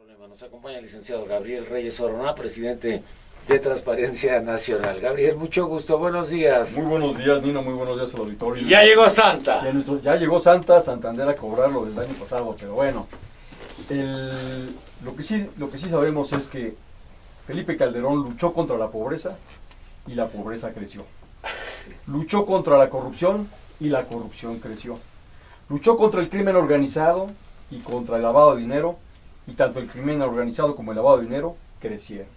Nos acompaña el licenciado Gabriel Reyes Orona, presidente de Transparencia Nacional. Gabriel, mucho gusto, buenos días. Muy buenos días, Nino, muy buenos días al auditorio. Y ya llegó Santa. Ya llegó Santa, Santander a cobrarlo del año pasado, pero bueno. Lo que sí sabemos es que Felipe Calderón luchó contra la pobreza y la pobreza creció. Luchó contra la corrupción y la corrupción creció. Luchó contra el crimen organizado y contra el lavado de dinero, y tanto el crimen organizado como el lavado de dinero crecieron.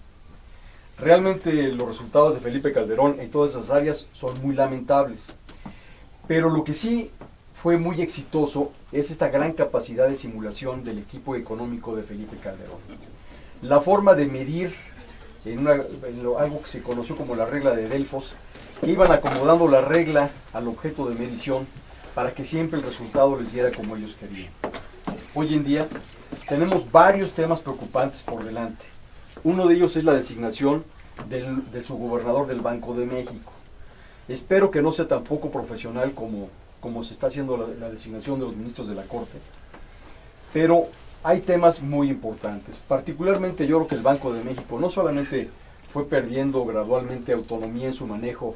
Realmente los resultados de Felipe Calderón en todas esas áreas son muy lamentables, pero lo que sí fue muy exitoso es esta gran capacidad de simulación del equipo económico de Felipe Calderón. La forma de medir algo que se conoció como la regla de Delfos, que iban acomodando la regla al objeto de medición para que siempre el resultado les diera como ellos querían. Hoy en día tenemos varios temas preocupantes por delante. Uno de ellos es la designación del subgobernador del Banco de México. Espero que no sea tan poco profesional como se está haciendo la designación de los ministros de la Corte, pero hay temas muy importantes. Particularmente yo creo que el Banco de México no solamente fue perdiendo gradualmente autonomía en su manejo,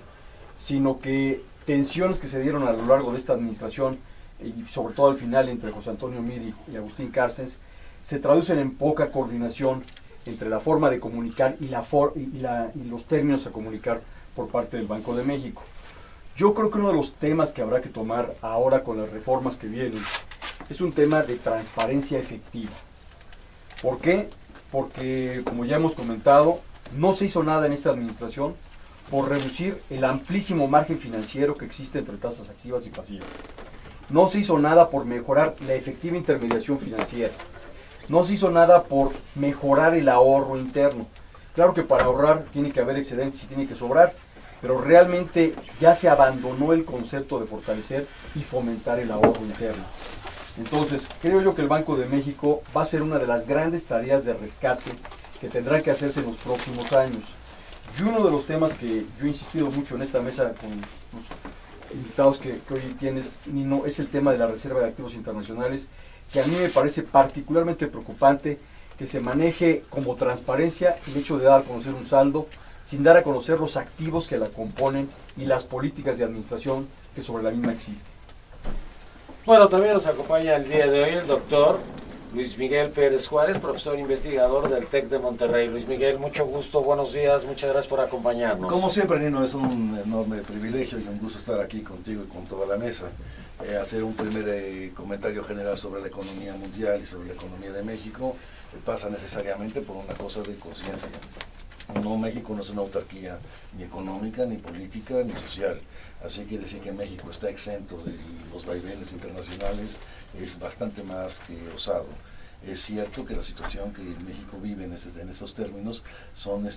sino que tensiones que se dieron a lo largo de esta administración, y sobre todo al final entre José Antonio Meade y Agustín Cárcens, se traducen en poca coordinación entre la forma de comunicar y los términos a comunicar por parte del Banco de México. Yo creo que uno de los temas que habrá que tomar ahora con las reformas que vienen es un tema de transparencia efectiva. ¿Por qué? Porque, como ya hemos comentado, no se hizo nada en esta administración por reducir el amplísimo margen financiero que existe entre tasas activas y pasivas. No se hizo nada por mejorar la efectiva intermediación financiera. No se hizo nada por mejorar el ahorro interno. Claro que para ahorrar tiene que haber excedentes y tiene que sobrar, pero realmente ya se abandonó el concepto de fortalecer y fomentar el ahorro interno. Entonces, creo yo que el Banco de México va a ser una de las grandes tareas de rescate que tendrá que hacerse en los próximos años. Y uno de los temas que yo he insistido mucho en esta mesa con los invitados que hoy tienes, Nino, es el tema de la Reserva de Activos Internacionales, que a mí me parece particularmente preocupante que se maneje como transparencia el hecho de dar a conocer un saldo sin dar a conocer los activos que la componen y las políticas de administración que sobre la misma existen. Bueno, también nos acompaña el día de hoy el doctor Luis Miguel Pérez Juárez, profesor investigador del TEC de Monterrey. Luis Miguel, mucho gusto, buenos días, muchas gracias por acompañarnos. Como siempre, Nino, es un enorme privilegio y un gusto estar aquí contigo y con toda la mesa. Hacer un primer comentario general sobre la economía mundial y sobre la economía de México pasa necesariamente por una cosa de conciencia. No, México no es una autarquía ni económica, ni política, ni social. Así que decir que México está exento de los vaivenes internacionales es bastante más que osado. Es cierto que la situación que México vive en esos términos son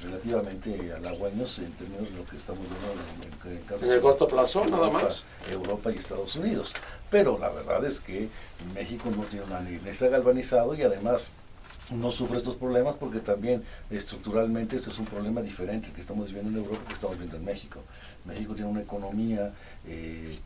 relativamente halagüeños en términos de lo que estamos viendo en caso en el corto plazo, nada más. Europa y Estados Unidos. Pero la verdad es que México no tiene ni está galvanizado y además no sufre estos problemas porque también estructuralmente este es un problema diferente que estamos viviendo en Europa que estamos viendo en México. México tiene una economía de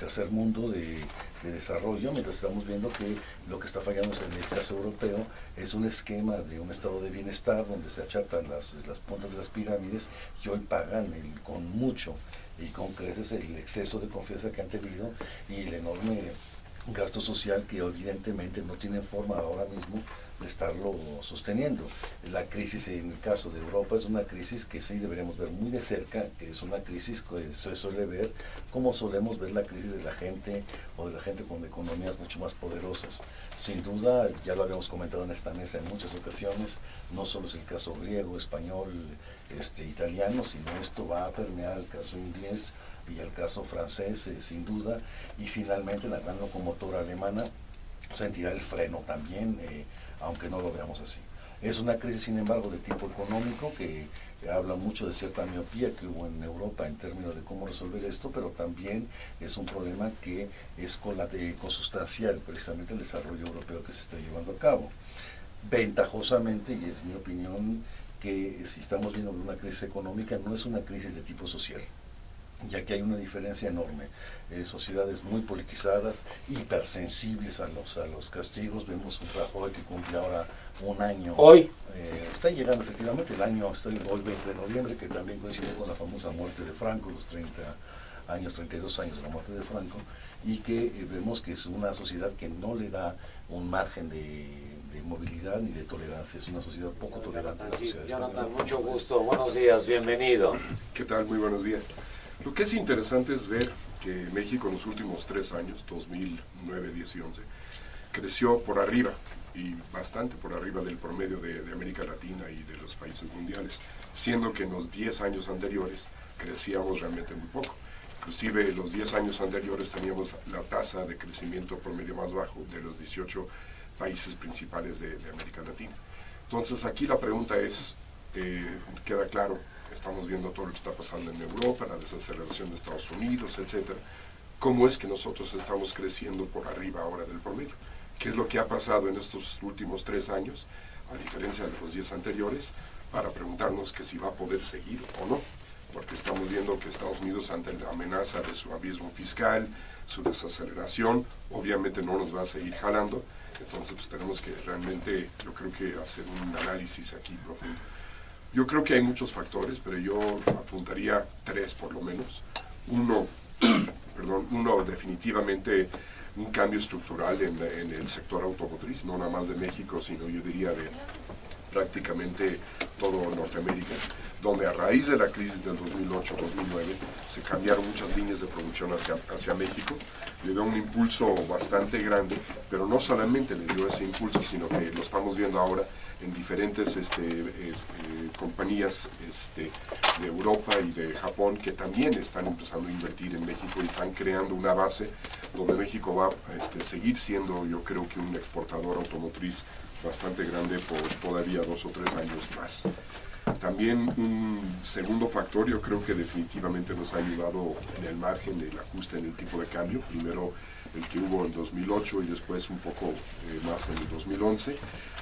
tercer mundo, de desarrollo, mientras estamos viendo que lo que está fallando en el caso europeo es un esquema de un estado de bienestar donde se achatan las puntas de las pirámides y hoy pagan con mucho y con creces el exceso de confianza que han tenido y el enorme gasto social que evidentemente no tienen forma ahora mismo de estarlo sosteniendo. La crisis en el caso de Europa es una crisis que sí deberíamos ver muy de cerca, que es una crisis que se suele ver como solemos ver la crisis de la gente o de la gente con economías mucho más poderosas. Sin duda, ya lo habíamos comentado en esta mesa en muchas ocasiones, no solo es el caso griego, español, italiano, sino esto va a permear el caso inglés y el caso francés, sin duda, y finalmente la gran locomotora alemana sentirá el freno también, aunque no lo veamos así. Es una crisis, sin embargo, de tipo económico que habla mucho de cierta miopía que hubo en Europa en términos de cómo resolver esto, pero también es un problema que es consustancial precisamente el desarrollo europeo que se está llevando a cabo. Ventajosamente, y es mi opinión, que si estamos viendo una crisis económica, no es una crisis de tipo social. ya que hay una diferencia enorme. Sociedades muy politizadas, hipersensibles a los castigos. Vemos un Rajoy que cumple ahora un año. Hoy. Está llegando efectivamente el año, hoy 20 de noviembre, que también coincide con la famosa muerte de Franco, los 32 años de la muerte de Franco, y que vemos que es una sociedad que no le da un margen de movilidad ni de tolerancia. Es una sociedad poco tolerante. Jonathan, mucho gusto, buenos días, bienvenido. ¿Qué tal? Muy buenos días. Lo que es interesante es ver que México en los últimos 3 años, 2009, 10 y 11, creció por arriba, y bastante por arriba del promedio de América Latina y de los países mundiales, siendo que en los 10 años anteriores crecíamos realmente muy poco. Inclusive los 10 años anteriores teníamos la tasa de crecimiento promedio más bajo de los 18 países principales de América Latina. Entonces aquí la pregunta es, queda claro, estamos viendo todo lo que está pasando en Europa, la desaceleración de Estados Unidos, etcétera. ¿Cómo es que nosotros estamos creciendo por arriba ahora del promedio? ¿Qué es lo que ha pasado en estos últimos 3 años, a diferencia de los 10 anteriores, para preguntarnos que si va a poder seguir o no? Porque estamos viendo que Estados Unidos, ante la amenaza de su abismo fiscal, su desaceleración, obviamente no nos va a seguir jalando. Entonces pues tenemos que realmente, yo creo que hacer un análisis aquí profundo. Yo creo que hay muchos factores, pero yo apuntaría 3 por lo menos. Uno, definitivamente un cambio estructural en el sector automotriz, no nada más de México, sino yo diría de prácticamente todo Norteamérica, donde a raíz de la crisis del 2008-2009 se cambiaron muchas líneas de producción hacia México. Le dio un impulso bastante grande, pero no solamente le dio ese impulso, sino que lo estamos viendo ahora en diferentes compañías de Europa y de Japón, que también están empezando a invertir en México y están creando una base donde México va a seguir siendo, yo creo que un exportador automotriz bastante grande por todavía 2 o 3 años más. También un segundo factor, yo creo que definitivamente nos ha ayudado en el margen, el ajuste en el tipo de cambio. Primero el que hubo en 2008 y después un poco más en el 2011.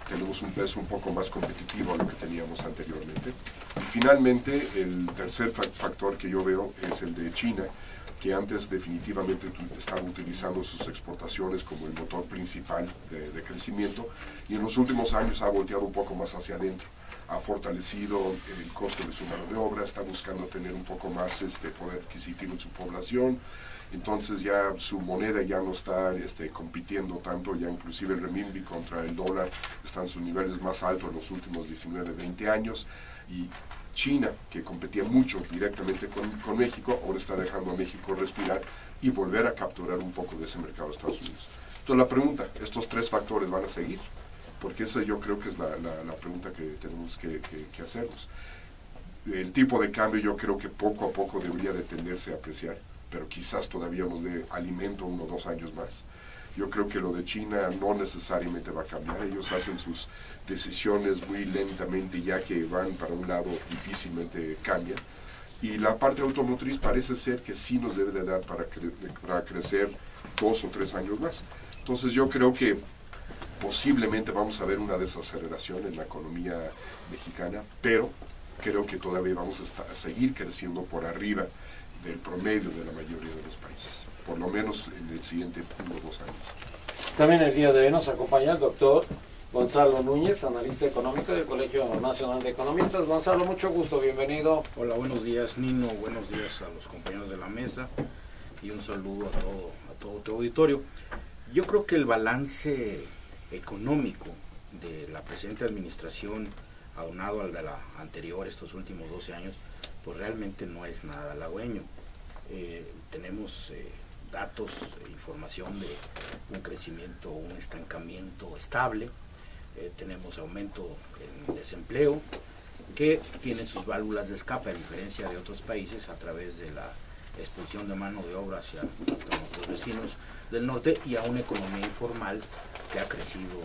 Tenemos un peso un poco más competitivo a lo que teníamos anteriormente. Y finalmente el tercer factor que yo veo es el de China, que antes definitivamente estaba utilizando sus exportaciones como el motor principal de crecimiento, y en los últimos años ha volteado un poco más hacia adentro. Ha fortalecido el costo de su mano de obra, está buscando tener un poco más poder adquisitivo en su población. Entonces ya su moneda ya no está compitiendo tanto, ya inclusive el renminbi contra el dólar están en sus niveles más altos en los últimos 19, 20 años, y China, que competía mucho directamente con México, ahora está dejando a México respirar y volver a capturar un poco de ese mercado de Estados Unidos. Entonces la pregunta, ¿estos 3 factores van a seguir? Porque esa yo creo que es la pregunta que tenemos que hacernos. El tipo de cambio yo creo que poco a poco debería de tenderse a apreciar, pero quizás todavía nos dé alimento 1 o 2 años más. Yo creo que lo de China no necesariamente va a cambiar. Ellos hacen sus decisiones muy lentamente, ya que van para un lado, difícilmente cambian. Y la parte automotriz parece ser que sí nos debe de dar para crecer 2 o 3 años más. Entonces yo creo que posiblemente vamos a ver una desaceleración en la economía mexicana, pero creo que todavía vamos a seguir creciendo por arriba del promedio de la mayoría de los países, por lo menos en el siguiente 1 o 2 años. También el día de hoy nos acompaña el doctor Gonzalo Núñez, analista económico del Colegio Nacional de Economistas. Gonzalo, mucho gusto, bienvenido. Hola, buenos días Nino, buenos días a los compañeros de la mesa y un saludo a todo tu auditorio. Yo creo que el balance económico de la presente administración, aunado al de la anterior, estos últimos 12 años, pues realmente no es nada halagüeño. Tenemos datos, información de un crecimiento, un estancamiento estable, tenemos aumento en el desempleo, que tiene sus válvulas de escape, a diferencia de otros países, a través de la expulsión de mano de obra hacia nuestros vecinos del norte, y a una economía informal que ha crecido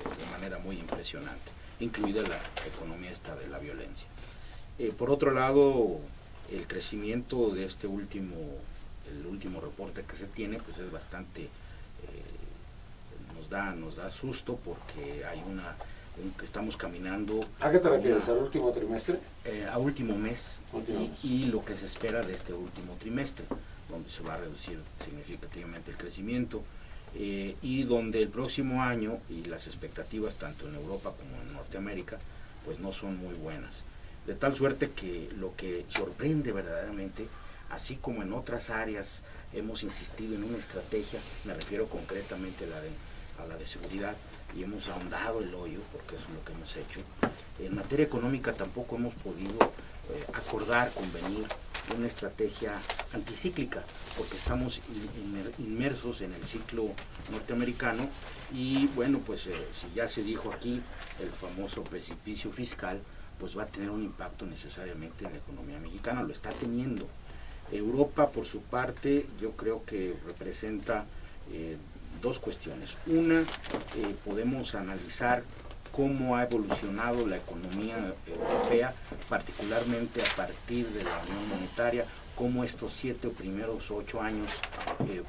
de manera muy impresionante, incluida la economía esta de la violencia. Por otro lado, el crecimiento de el último reporte que se tiene, pues es bastante, nos da susto, porque hay una estamos caminando ¿A qué te refieres? ¿Al último trimestre? a último mes Último mes. y lo que se espera de este último trimestre, donde se va a reducir significativamente el crecimiento y donde el próximo año y las expectativas tanto en Europa como en Norteamérica pues no son muy buenas. De tal suerte que lo que sorprende verdaderamente, así como en otras áreas hemos insistido en una estrategia, me refiero concretamente a la de seguridad, y hemos ahondado el hoyo, porque eso es lo que hemos hecho. En materia económica tampoco hemos podido acordar, convenir una estrategia anticíclica, porque estamos inmersos en el ciclo norteamericano y bueno, pues si ya se dijo aquí el famoso precipicio fiscal, pues va a tener un impacto necesariamente en la economía mexicana, lo está teniendo. Europa, por su parte, yo creo que representa dos cuestiones. Una, podemos analizar cómo ha evolucionado la economía europea, particularmente a partir de la Unión Monetaria, cómo estos 7 o primeros 8 años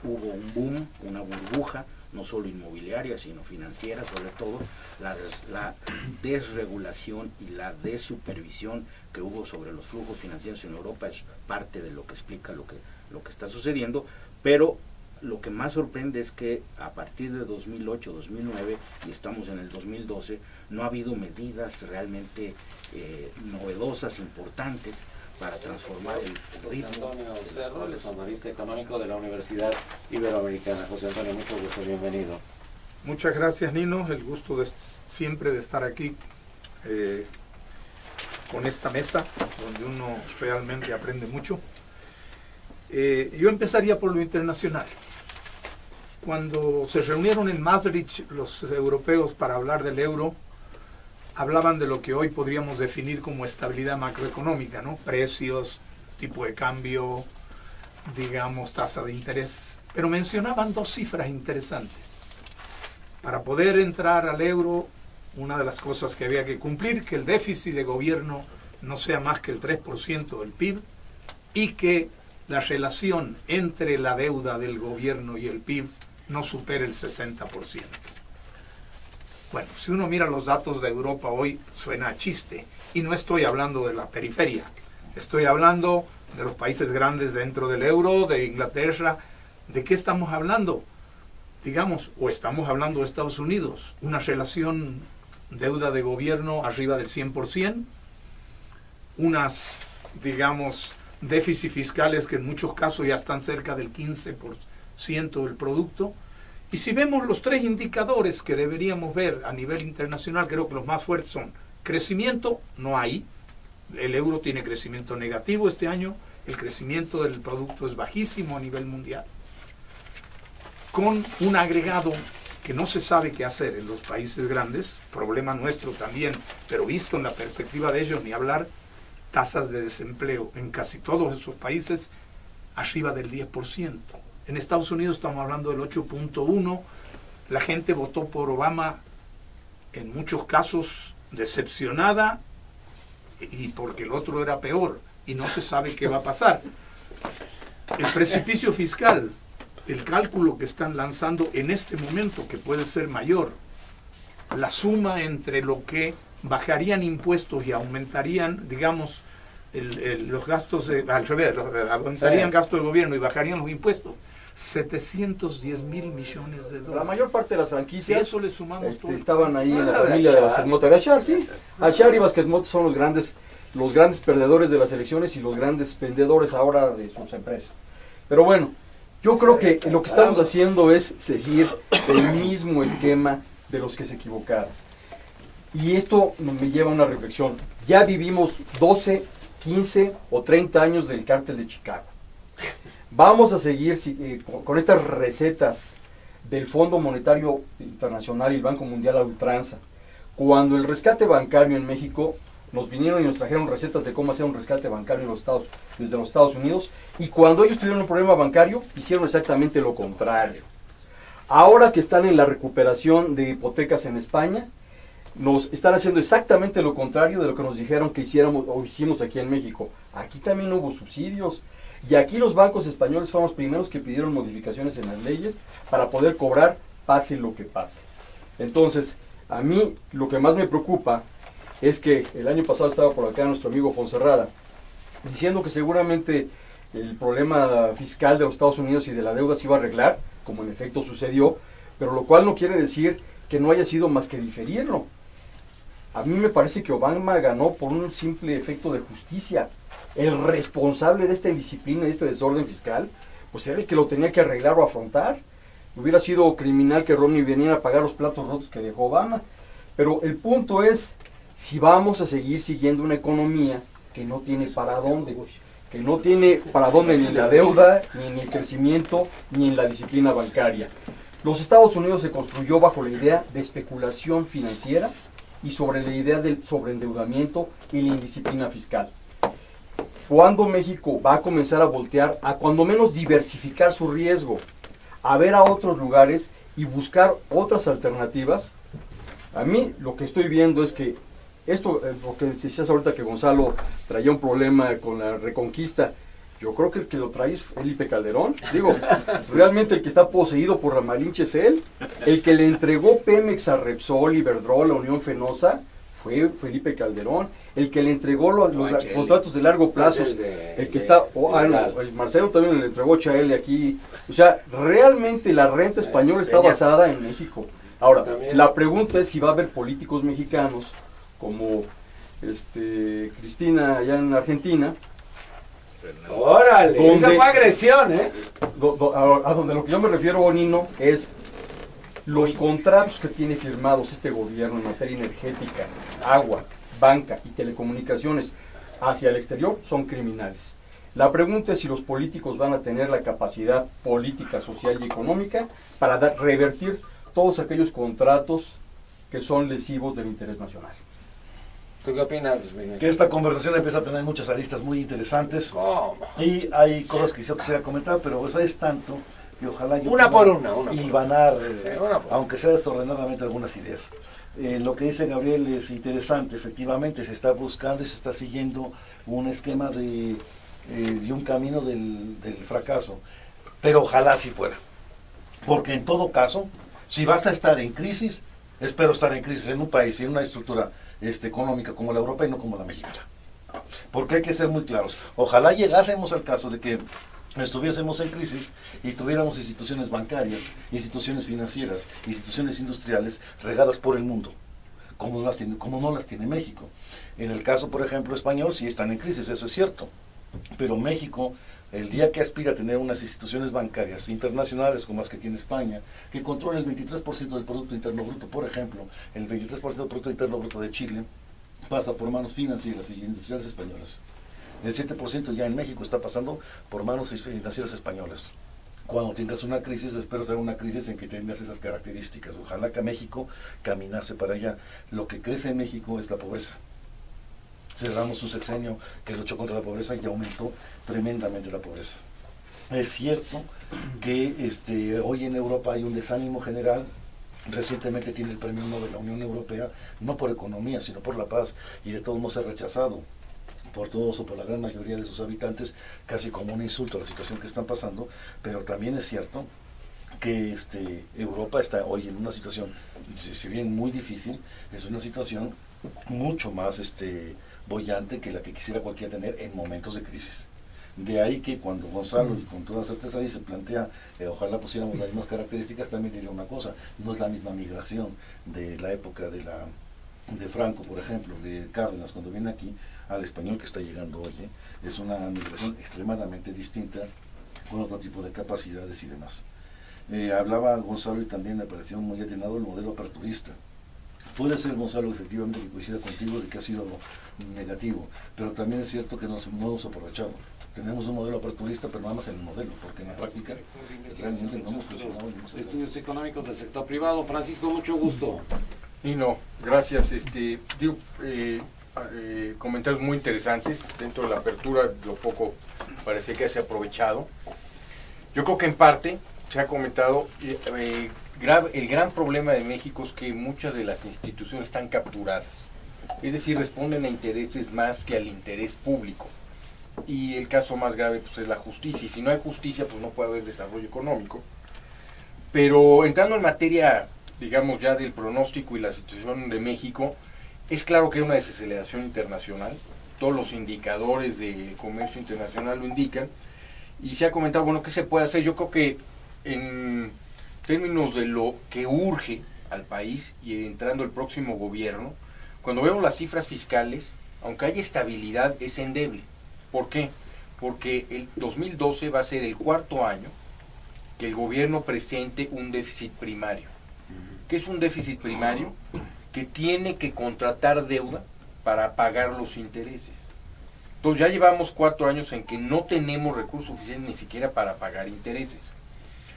hubo un boom, una burbuja, no solo inmobiliaria, sino financiera, sobre todo, la desregulación y la desupervisión que hubo sobre los flujos financieros en Europa es parte de lo que explica lo que está sucediendo, pero lo que más sorprende es que a partir de 2008, 2009 y estamos en el 2012, no ha habido medidas realmente novedosas, importantes para transformar el José ritmo. Antonio Cerro, el analista económico de la Universidad Iberoamericana. José Antonio, mucho gusto, bienvenido. Muchas gracias, Nino, el gusto siempre de estar aquí con esta mesa, donde uno realmente aprende mucho. Yo empezaría por lo internacional. Cuando se reunieron en Maastricht los europeos para hablar del euro, hablaban de lo que hoy podríamos definir como estabilidad macroeconómica, ¿no? Precios, tipo de cambio, digamos, tasa de interés. Pero mencionaban dos cifras interesantes. Para poder entrar al euro, una de las cosas que había que cumplir, que el déficit de gobierno no sea más que el 3% del PIB y que la relación entre la deuda del gobierno y el PIB no supere el 60%. Bueno, si uno mira los datos de Europa hoy, suena a chiste. Y no estoy hablando de la periferia. Estoy hablando de los países grandes dentro del euro, de Inglaterra. ¿De qué estamos hablando? Digamos, o estamos hablando de Estados Unidos, una relación deuda de gobierno arriba del 100%, unas, digamos, déficits fiscales que en muchos casos ya están cerca del 15% del producto. Y si vemos los tres indicadores que deberíamos ver a nivel internacional, creo que los más fuertes son crecimiento, no hay. El euro tiene crecimiento negativo este año, el crecimiento del producto es bajísimo a nivel mundial. Con un agregado que no se sabe qué hacer en los países grandes, problema nuestro también, pero visto en la perspectiva de ellos, ni hablar, tasas de desempleo en casi todos esos países arriba del 10%. En Estados Unidos estamos hablando del 8.1%. La gente votó por Obama en muchos casos decepcionada y porque el otro era peor y no se sabe qué va a pasar. El precipicio fiscal, el cálculo que están lanzando en este momento, que puede ser mayor, la suma entre lo que bajarían impuestos y aumentarían, digamos, los gastos, al revés, aumentarían gastos del gobierno y bajarían los impuestos, 710,000 millones de dólares. La mayor parte de las franquicias Si eso le sumamos todo, estaban ahí en la familia de Vázquez Mota. De Achar, sí. Achar y Vázquez Mota son los grandes perdedores de las elecciones y los grandes vendedores ahora de sus empresas. Pero bueno, yo creo que lo que estamos haciendo es seguir el mismo esquema de los que se equivocaron. Y esto me lleva a una reflexión. Ya vivimos 12, 15 o 30 años del cártel de Chicago. Vamos a seguir con estas recetas del Fondo Monetario Internacional y el Banco Mundial a ultranza. Cuando el rescate bancario en México, nos vinieron y nos trajeron recetas de cómo hacer un rescate bancario desde los Estados Unidos, y cuando ellos tuvieron un problema bancario, hicieron exactamente lo contrario. Ahora que están en la recuperación de hipotecas en España, nos están haciendo exactamente lo contrario de lo que nos dijeron que hiciéramos o hicimos aquí en México. Aquí también hubo subsidios, y aquí los bancos españoles fueron los primeros que pidieron modificaciones en las leyes para poder cobrar pase lo que pase. Entonces, A mí lo que más me preocupa es que el año pasado estaba por acá nuestro amigo Fonserrada diciendo que seguramente el problema fiscal de los Estados Unidos y de la deuda se iba a arreglar, como en efecto sucedió, pero lo cual no quiere decir que no haya sido más que diferirlo. A mí me parece que Obama ganó por un simple efecto de justicia. El responsable de esta indisciplina y de este desorden fiscal, pues era el que lo tenía que arreglar o afrontar. Hubiera sido criminal que Romney viniera a pagar los platos rotos que dejó Obama. Pero el punto es si vamos a seguir siguiendo una economía que no tiene para dónde, que no tiene para dónde ni en la deuda, ni en el crecimiento, ni en la disciplina bancaria. Los Estados Unidos se construyó bajo la idea de especulación financiera y sobre la idea del sobreendeudamiento y la indisciplina fiscal. ¿Cuándo México va a comenzar a voltear, a cuando menos diversificar su riesgo, a ver a otros lugares y buscar otras alternativas? A mí lo que estoy viendo es que esto, porque decías ahorita que Gonzalo traía un problema con la Reconquista, yo creo que el que lo trae es Felipe Calderón. Digo, realmente el que está poseído por la Malinche es él. El que le entregó Pemex a Repsol, Iberdrola, Unión Fenosa, fue Felipe Calderón. El que le entregó los contratos de largo plazo, el que está, el Marcelo también le entregó Chael aquí. O sea, realmente la renta española está basada en México. Ahora, la pregunta es si va a haber políticos mexicanos como Cristina allá en Argentina. ¡Órale! Esa fue agresión, ¿eh? A donde lo que yo me refiero, Nino, es los contratos que tiene firmados este gobierno en materia energética, agua, banca y telecomunicaciones hacia el exterior son criminales. La pregunta es si los políticos van a tener la capacidad política, social y económica para revertir todos aquellos contratos que son lesivos del interés nacional. ¿Tú qué opinas, Luis Miguel? Que esta conversación empieza a tener muchas aristas muy interesantes. ¿Cómo? Y hay cosas que yo quisiera comentar, pero eso es tanto que ojalá yo Una pueda por una. hilvanar, una por aunque sea desordenadamente, algunas ideas. Lo que dice Gabriel es interesante, efectivamente se está buscando y se está siguiendo un esquema de un camino del fracaso, pero ojalá así fuera, porque en todo caso, si vas a estar en crisis, espero estar en crisis en un país y en una estructura económica como la europea y no como la mexicana, porque hay que ser muy claros. Ojalá llegásemos al caso de que estuviésemos en crisis y tuviéramos instituciones bancarias, instituciones financieras, instituciones industriales regadas por el mundo, como no las tiene México. En el caso, por ejemplo, español, sí están en crisis, eso es cierto, pero México, el día que aspira a tener unas instituciones bancarias internacionales como las que tiene España, que controla el 23% del Producto Interno Bruto, por ejemplo, el 23% del Producto Interno Bruto de Chile, pasa por manos financieras y industriales españolas. El 7% ya en México está pasando por manos financieras españolas. Cuando tengas una crisis, espero ser una crisis en que tengas esas características. Ojalá que México caminase para allá. Lo que crece en México es la pobreza. Cerramos su sexenio que luchó contra la pobreza y aumentó tremendamente la pobreza. Es cierto que hoy en Europa hay un desánimo general. Recientemente tiene el premio Nobel la Unión Europea, no por economía, sino por la paz, y de todos modos es rechazado por todos o por la gran mayoría de sus habitantes, casi como un insulto a la situación que están pasando. Pero también es cierto que Europa está hoy en una situación, si bien muy difícil, es una situación mucho más boyante que la que quisiera cualquiera tener en momentos de crisis. De ahí que cuando Gonzalo, y con toda certeza ahí se plantea, ojalá pusiéramos las mismas características, también diría una cosa: no es la misma migración de la época de Franco, por ejemplo, de Cárdenas, cuando viene aquí, al español que está llegando hoy. Es una migración extremadamente distinta, con otro tipo de capacidades y demás. Hablaba Gonzalo y también me pareció muy atinado el modelo aperturista. Puede ser, Gonzalo, efectivamente, que coincida contigo de que ha sido negativo, pero también es cierto que no hemos aprovechado. Tenemos un modelo aperturista, pero nada más en el modelo, porque en la práctica realmente no hemos funcionado. Estudios económicos del sector privado. Francisco, mucho gusto. Y no, gracias. Comentarios muy interesantes. Dentro de la apertura, lo poco parece que se ha aprovechado. Yo creo que en parte se ha comentado, el gran problema de México es que muchas de las instituciones están capturadas. Es decir, responden a intereses más que al interés público. Y el caso más grave pues es la justicia. Y si no hay justicia, pues no puede haber desarrollo económico. Pero entrando en materia digamos ya del pronóstico y la situación de México, es claro que hay una desaceleración internacional, todos los indicadores de comercio internacional lo indican, y se ha comentado, bueno, ¿qué se puede hacer? Yo creo que en términos de lo que urge al país, y entrando el próximo gobierno, cuando vemos las cifras fiscales, aunque haya estabilidad, es endeble. ¿Por qué? Porque el 2012 va a ser el cuarto año que el gobierno presente un déficit primario. ¿Qué es un déficit primario? Que tiene que contratar deuda para pagar los intereses. Entonces ya llevamos 4 años en que no tenemos recursos suficientes ni siquiera para pagar intereses.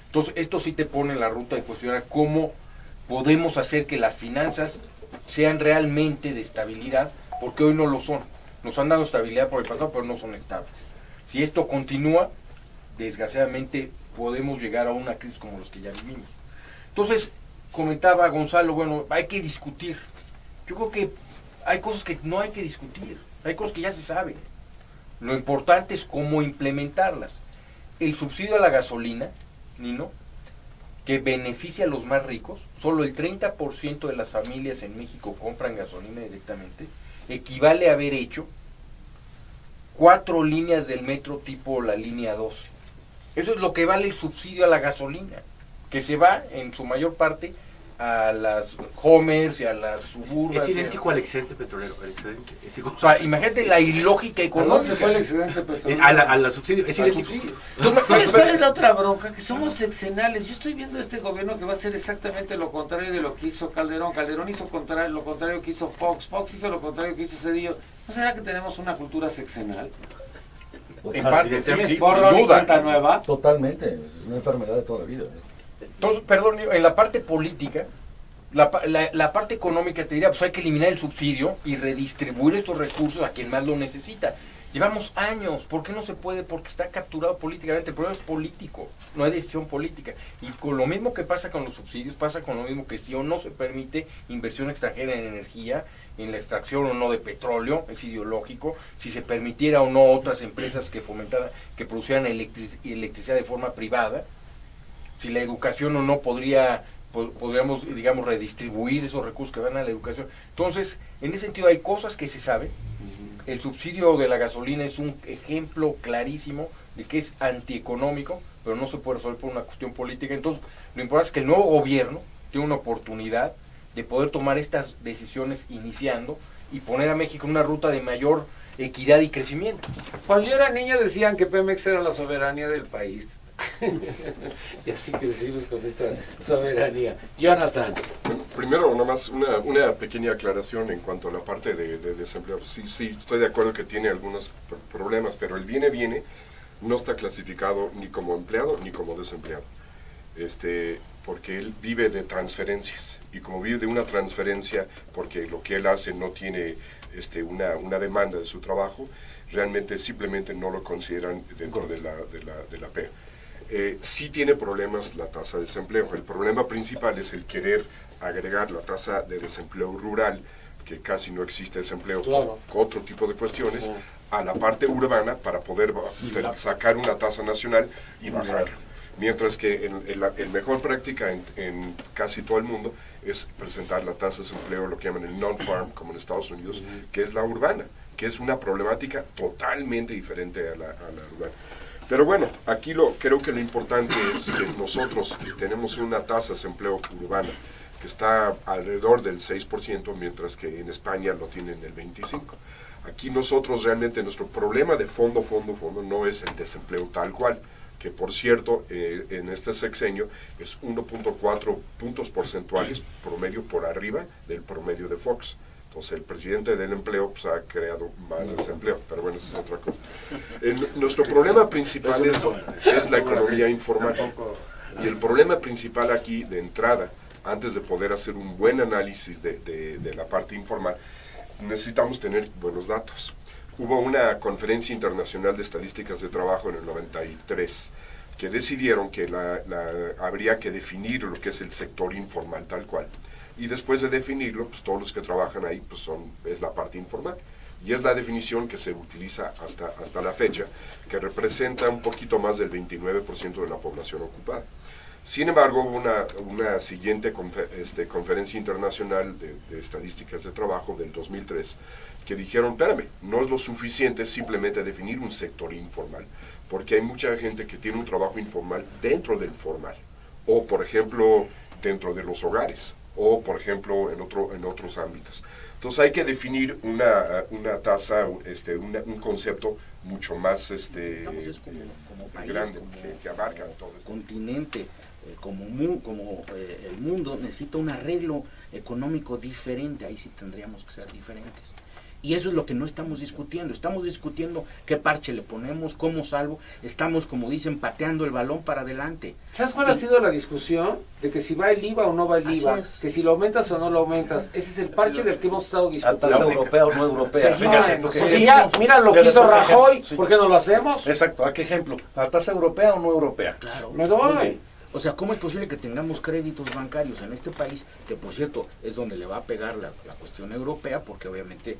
Entonces esto sí te pone en la ruta de cuestionar cómo podemos hacer que las finanzas sean realmente de estabilidad, porque hoy no lo son. Nos han dado estabilidad por el pasado, pero no son estables. Si esto continúa, desgraciadamente podemos llegar a una crisis como los que ya vivimos. Entonces, comentaba Gonzalo, bueno, hay que discutir. Yo creo que hay cosas que no hay que discutir, hay cosas que ya se saben. Lo importante es cómo implementarlas. El subsidio a la gasolina, Nino, que beneficia a los más ricos, solo el 30% de las familias en México compran gasolina directamente, equivale a haber hecho 4 líneas del metro tipo la línea 12. Eso es lo que vale el subsidio a la gasolina, que se va en su mayor parte a las Homers y a las Suburban. Es idéntico al excedente petrolero, el excedente. Es igual. O sea, imagínate la ilógica ¿A económica. dónde se fue el excedente petrolero? A la subsidio, es Al idéntico. subsidio. ¿Sabes cuál es la otra bronca? Que somos sexenales. Yo estoy viendo este gobierno que va a hacer exactamente lo contrario de lo que hizo Calderón. Calderón hizo lo contrario que hizo Fox. Fox hizo lo contrario que hizo Cedillo. ¿No será que tenemos una cultura sexenal? En parte, sí, sin Borrón y duda. cuenta nueva. Totalmente, es una enfermedad de toda la vida. Entonces, perdón, en la parte política, la parte económica te diría, pues hay que eliminar el subsidio y redistribuir estos recursos a quien más lo necesita. Llevamos años, ¿por qué no se puede? Porque está capturado políticamente, el problema es político, no hay decisión política. Y con lo mismo que pasa con los subsidios, pasa con lo mismo que si o no se permite inversión extranjera en energía, en la extracción o no de petróleo, es ideológico, si se permitiera o no otras empresas que fomentaran, que producieran electricidad de forma privada, si la educación o no podríamos, digamos, redistribuir esos recursos que van a la educación. Entonces, en ese sentido hay cosas que se saben. El subsidio de la gasolina es un ejemplo clarísimo de que es antieconómico, pero no se puede resolver por una cuestión política. Entonces, lo importante es que el nuevo gobierno tiene una oportunidad de poder tomar estas decisiones iniciando y poner a México en una ruta de mayor equidad y crecimiento. Cuando yo era niño decían que Pemex era la soberanía del país. Y así crecimos con esta soberanía. Jonathan. Bueno, primero, nomás una pequeña aclaración en cuanto a la parte de desempleo. Sí, estoy de acuerdo que tiene algunos problemas, pero el viene no está clasificado ni como empleado ni como desempleado. Porque él vive de transferencias, y como vive de una transferencia porque lo que él hace no tiene una demanda de su trabajo, realmente simplemente no lo consideran dentro de la PEA. Sí tiene problemas la tasa de desempleo. El problema principal es el querer agregar la tasa de desempleo rural, que casi no existe desempleo, claro, con otro tipo de cuestiones, a la parte urbana para poder sacar una tasa nacional y bajarla. Mientras que el mejor práctica en casi todo el mundo es presentar la tasa de desempleo, lo que llaman el non-farm, como en Estados Unidos, que es la urbana, que es una problemática totalmente diferente a la urbana. Pero bueno, aquí creo que lo importante es que nosotros tenemos una tasa de desempleo urbana que está alrededor del 6%, mientras que en España lo tienen el 25%. Aquí nosotros realmente nuestro problema de fondo no es el desempleo tal cual, que por cierto en este sexenio es 1.4 puntos porcentuales promedio por arriba del promedio de Fox. Entonces el presidente del empleo pues, ha creado más desempleo, pero bueno, eso es otra cosa. Nuestro problema principal es la economía informal. Y el problema principal aquí de entrada, antes de poder hacer un buen análisis de la parte informal, necesitamos tener buenos datos. Hubo una conferencia internacional de estadísticas de trabajo en el 93 que decidieron que habría que definir lo que es el sector informal tal cual. Y después de definirlo, pues todos los que trabajan ahí pues es la parte informal. Y es la definición que se utiliza hasta la fecha, que representa un poquito más del 29% de la población ocupada. Sin embargo, hubo una siguiente conferencia internacional de estadísticas de trabajo del 2003 que dijeron, espérame, no es lo suficiente simplemente definir un sector informal, porque hay mucha gente que tiene un trabajo informal dentro del formal, o por ejemplo dentro de los hogares, o por ejemplo en otros ámbitos. Entonces hay que definir una tasa, un concepto mucho más como país, grande, como que abarca todo esto. continente, como el mundo necesita un arreglo económico diferente. Ahí sí tendríamos que ser diferentes. Y eso es lo que no estamos discutiendo. Estamos discutiendo qué parche le ponemos, cómo salvo. Estamos, como dicen, pateando el balón para adelante. ¿Sabes cuál ha sido la discusión? De que si va el IVA o no va el Así IVA, es. que si lo aumentas o no lo aumentas. Ese es el parche del que hemos estado ¿A discutiendo. tasa europea o no europea? Sí, Fíjate, no, porque- porque ya, mira lo que hizo Rajoy, Sí. ¿por qué no lo hacemos? Exacto, ¿a qué ejemplo? ¿A tasa europea o no europea? Claro. Me doy. O sea, ¿cómo es posible que tengamos créditos bancarios en este país, que por cierto es donde le va a pegar la cuestión europea, porque obviamente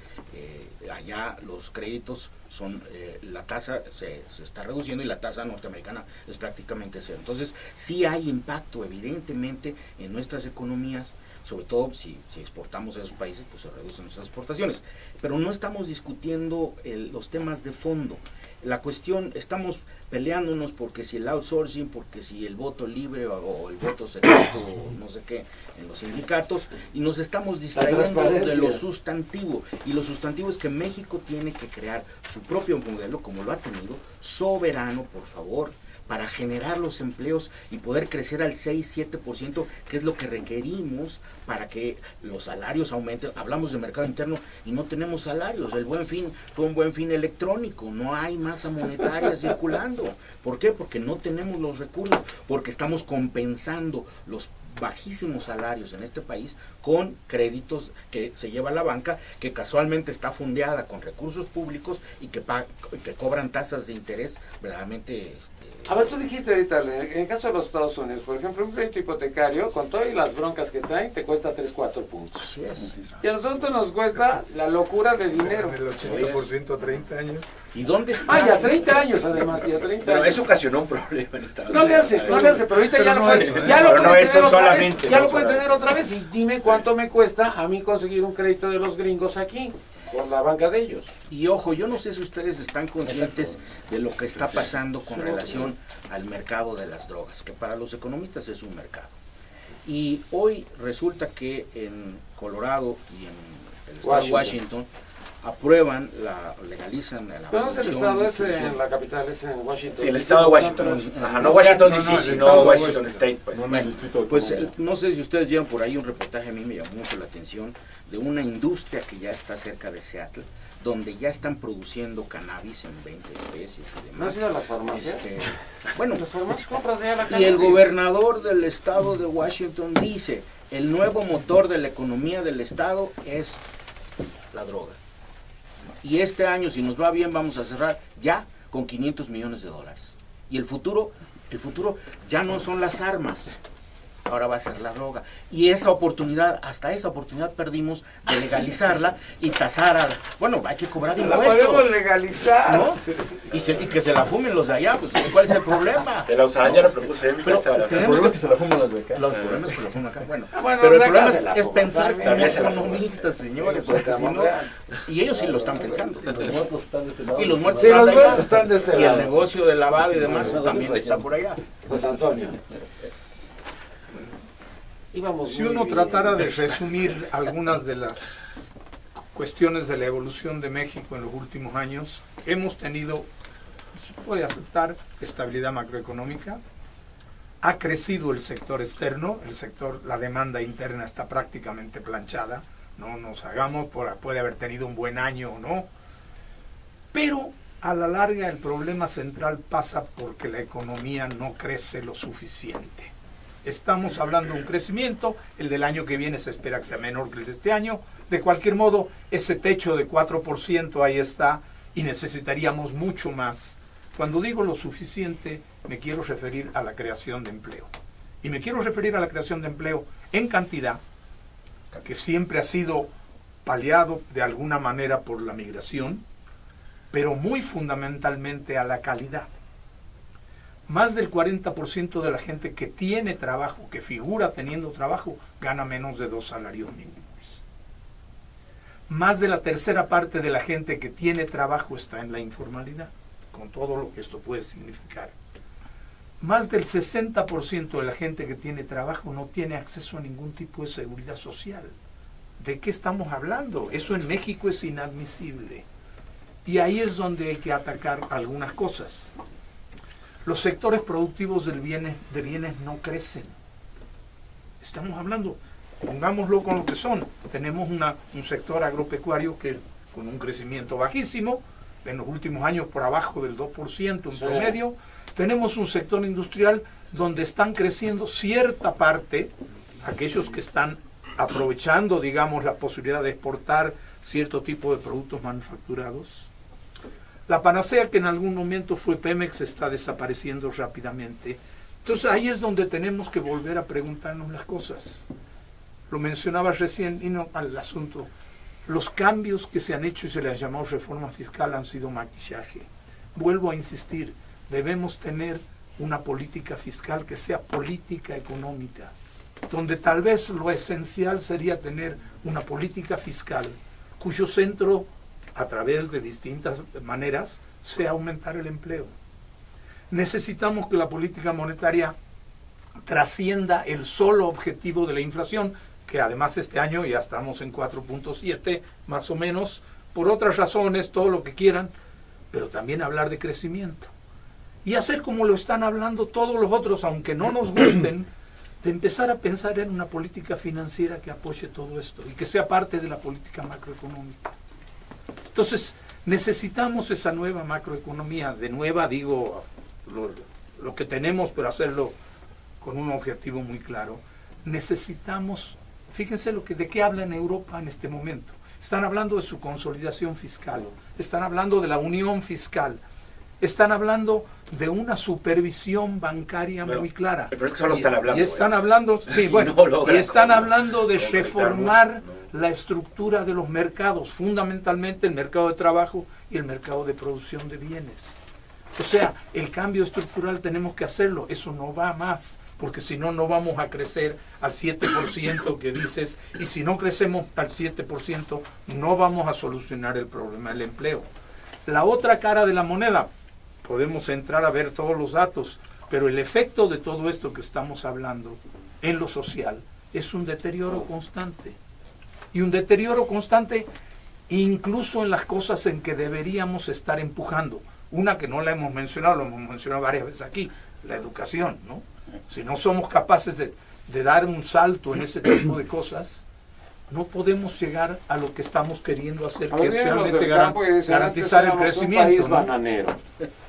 allá los créditos son, la tasa se está reduciendo y la tasa norteamericana es prácticamente cero? Entonces, sí hay impacto evidentemente en nuestras economías, sobre todo si exportamos a esos países, pues se reducen nuestras exportaciones. Pero no estamos discutiendo los temas de fondo. La cuestión, estamos peleándonos porque si el outsourcing, porque si el voto libre o el voto secreto, o no sé qué, en los sindicatos, y nos estamos distrayendo de transparencia. lo sustantivo. Y lo sustantivo es que México tiene que crear su propio modelo, como lo ha tenido, soberano, por favor, para generar los empleos y poder crecer al 6-7%, que es lo que requerimos para que los salarios aumenten. Hablamos de mercado interno y no tenemos salarios. El Buen Fin fue un Buen Fin electrónico, no hay masa monetaria circulando. ¿Por qué? Porque no tenemos los recursos, porque estamos compensando los bajísimos salarios en este país con créditos que se lleva la banca, que casualmente está fundeada con recursos públicos y que cobran tasas de interés verdaderamente A ver, tú dijiste ahorita, en el caso de los Estados Unidos, por ejemplo, un crédito hipotecario, con todas las broncas que traen, te cuesta 3-4 puntos. así es. Y a nosotros nos cuesta la locura de dinero. El 80% a 30 años. ¿Y dónde está? Ah, ya 30 años además, ya 30 Pero años. eso ocasionó un problema en Estados No le hace, pero ahorita Pero ya no lo pueden, eso, ¿eh? ya lo Pero no pueden eso tener otra solamente, vez, ya no lo pueden solamente. tener otra vez y dime cuánto me cuesta a mí conseguir un crédito de los gringos aquí, con la banca de ellos. Y ojo, yo no sé si ustedes están conscientes de lo que está pasando con relación al mercado de las drogas, que para los economistas es un mercado. Y hoy resulta que en Colorado y en el estado de Washington aprueban, legalizan la Pero no es el producción, estado, es distribución. en la capital, es en Washington. Sí, el estado de Washington. Ajá, no Washington DC, sino Washington State. Pues. No en el Distrito de Pues Columbia. no sé si ustedes vieron por ahí un reportaje, a mí me llamó mucho la atención, de una industria que ya está cerca de Seattle, donde ya están produciendo cannabis en 20 especies y demás. ¿No has ido a las farmacias? Bueno, Las farmacias compras de allá la y el cannabis. gobernador del estado de Washington dice, el nuevo motor de la economía del estado es la droga. Y este año, si nos va bien, vamos a cerrar ya con $500 millones. Y el futuro ya no son las armas, ahora va a ser la droga. Y esa oportunidad, hasta esa oportunidad perdimos de legalizarla y tasar a... Bueno, hay que cobrar La podemos impuestos, legalizar. ¿no? Y que se la fumen los de allá, pues ¿cuál es el problema? De la usarán ya lo propuso él. Pero El tenemos problema que... es que se la fuman las de acá. Los problemas que lo fuman acá, bueno. Bueno, Pero el de acá problema se la es fuman, pensar también. como se la fuman. economistas, señores, Porque porque si no... real. Y ellos sí lo están pensando. Los muertos están de este lado. Y los muertos Sí, los están de muertos allá. están de este Y el lado. negocio de lavado y demás Los también muertos está allá. por allá. Pues Antonio. Íbamos Si muy uno bien. tratara de resumir algunas de las cuestiones de la evolución de México en los últimos años, hemos tenido, se puede aceptar, estabilidad macroeconómica, ha crecido el sector externo, la demanda interna está prácticamente planchada, no nos hagamos, puede haber tenido un buen año o no, pero a la larga el problema central pasa porque la economía no crece lo suficiente. Estamos hablando de un crecimiento, el del año que viene se espera que sea menor que el de este año. De cualquier modo, ese techo de 4% ahí está y necesitaríamos mucho más. Cuando digo lo suficiente, me quiero referir a la creación de empleo. Y me quiero referir a la creación de empleo en cantidad, que siempre ha sido paliado de alguna manera por la migración, pero muy fundamentalmente a la calidad. más del 40% de la gente que tiene trabajo, que figura teniendo trabajo, gana menos de 2 salarios mínimos. Más de la tercera parte de la gente que tiene trabajo está en la informalidad, con todo lo que esto puede significar. Más del 60% de la gente que tiene trabajo no tiene acceso a ningún tipo de seguridad social. ¿De qué estamos hablando? Eso en México es inadmisible. Y ahí es donde hay que atacar algunas cosas. Los sectores productivos de bienes no crecen. Estamos hablando, pongámoslo con lo que son. Tenemos un sector agropecuario que con un crecimiento bajísimo, en los últimos años por abajo del 2% en promedio. Tenemos un sector industrial donde están creciendo cierta parte, aquellos que están aprovechando, digamos, la posibilidad de exportar cierto tipo de productos manufacturados. La panacea que en algún momento fue Pemex está desapareciendo rápidamente. Entonces ahí es donde tenemos que volver a preguntarnos las cosas. Lo mencionaba recién, y no al asunto. Los cambios que se han hecho y se les ha llamado reforma fiscal han sido maquillaje. Vuelvo a insistir, debemos tener una política fiscal que sea política económica, donde tal vez lo esencial sería tener una política fiscal cuyo centro, a través de distintas maneras, sea aumentar el empleo. Necesitamos que la política monetaria trascienda el solo objetivo de la inflación, que además este año ya estamos en 4.7, más o menos, por otras razones, todo lo que quieran, pero también hablar de crecimiento. Y hacer como lo están hablando todos los otros, aunque no nos gusten, de empezar a pensar en una política financiera que apoye todo esto y que sea parte de la política macroeconómica. Entonces, necesitamos esa nueva macroeconomía, de nueva digo lo que tenemos, pero hacerlo con un objetivo muy claro. Necesitamos, fíjense de qué habla en Europa en este momento. Están hablando de su consolidación fiscal, están hablando de la unión fiscal, están hablando de una supervisión bancaria muy clara. Pero es que solo están hablando. Y están hablando, sí, bueno, y están hablando de reformar la estructura de los mercados, fundamentalmente el mercado de trabajo y el mercado de producción de bienes. O sea, el cambio estructural tenemos que hacerlo, eso no va más, porque si no, no vamos a crecer al 7% que dices, y si no crecemos al 7%, no vamos a solucionar el problema del empleo. La otra cara de la moneda, podemos entrar a ver todos los datos, pero el efecto de todo esto que estamos hablando en lo social es un deterioro constante. Y un deterioro constante incluso en las cosas en que deberíamos estar empujando. Una que no la hemos mencionado, lo hemos mencionado varias veces aquí, la educación, ¿no? Si no somos capaces de dar un salto en ese tipo de cosas, no podemos llegar a lo que estamos queriendo hacer, que es realmente garantizar el crecimiento. Un país bananero.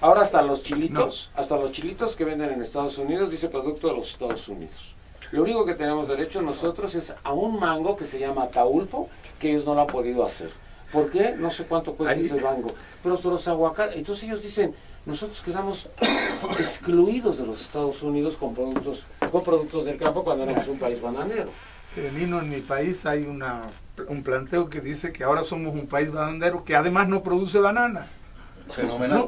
Ahora hasta los chilitos que venden en Estados Unidos dice producto de los Estados Unidos. Lo único que tenemos derecho nosotros es a un mango que se llama Ataulfo, que ellos no lo han podido hacer. ¿Por qué? No sé cuánto cuesta ese mango. Pero los aguacates, entonces ellos dicen, nosotros quedamos excluidos de los Estados Unidos con productos del campo cuando éramos un país bananero. Nino, en mi país hay un planteo que dice que ahora somos un país bananero que además no produce banana. Fenomenal. No,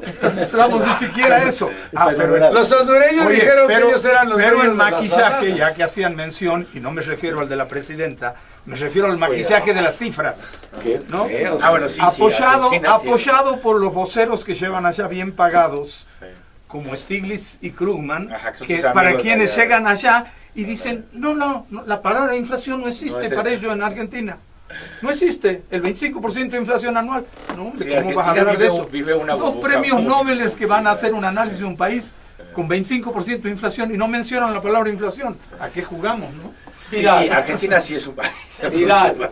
vamos, ni siquiera eso. Pero los hondureños dijeron que ellos eran los pero dueños el de las maquillaje, bananas. ya que hacían mención, y no me refiero al de la presidenta, me refiero al maquillaje de las cifras. ¿No? Bueno, sí, apoyado por los voceros que llevan allá bien pagados, como Stiglitz y Krugman, que para quienes llegan allá y dicen, no, la palabra inflación no existe para ellos en Argentina. No existe el 25% de inflación anual. No, hombre, ¿cómo vas a hablar de eso? Dos premios Nobel que van a hacer un análisis de un país con 25% de inflación y no mencionan la palabra inflación. ¿A qué jugamos, no? Sí, Argentina sí es un país.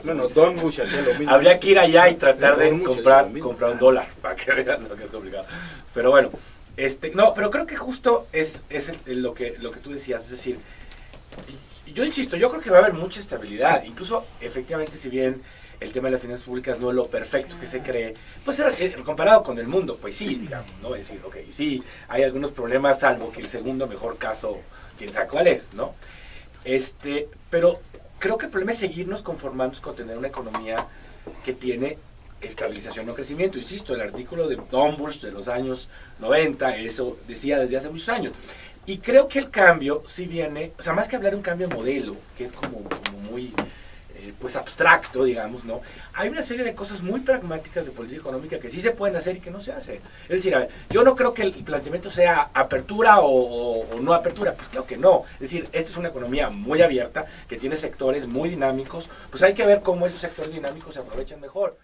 Bueno, Don Bush hacía lo mismo. Habría que ir allá y tratar de comprar un dólar para que vean lo que es complicado. Pero bueno, no, pero creo que justo es lo que tú decías, es decir, yo insisto, yo creo que va a haber mucha estabilidad, incluso efectivamente si bien el tema de las finanzas públicas no es lo perfecto que se cree, pues comparado con el mundo, pues sí, digamos, ¿no? Es decir, ok, sí, hay algunos problemas, salvo que el segundo mejor caso, quién sabe cuál es, ¿no? Pero creo que el problema es seguirnos conformando con tener una economía que tiene estabilización o crecimiento. Insisto, el artículo de Domburch de los años 90, eso decía desde hace muchos años. Y creo que el cambio sí viene, o sea, más que hablar de un cambio de modelo, que es como muy pues abstracto, digamos, ¿no? Hay una serie de cosas muy pragmáticas de política económica que sí se pueden hacer y que no se hace. Es decir, a ver, yo no creo que el planteamiento sea apertura o no apertura, pues creo que no. Es decir, esto es una economía muy abierta, que tiene sectores muy dinámicos, pues hay que ver cómo esos sectores dinámicos se aprovechan mejor.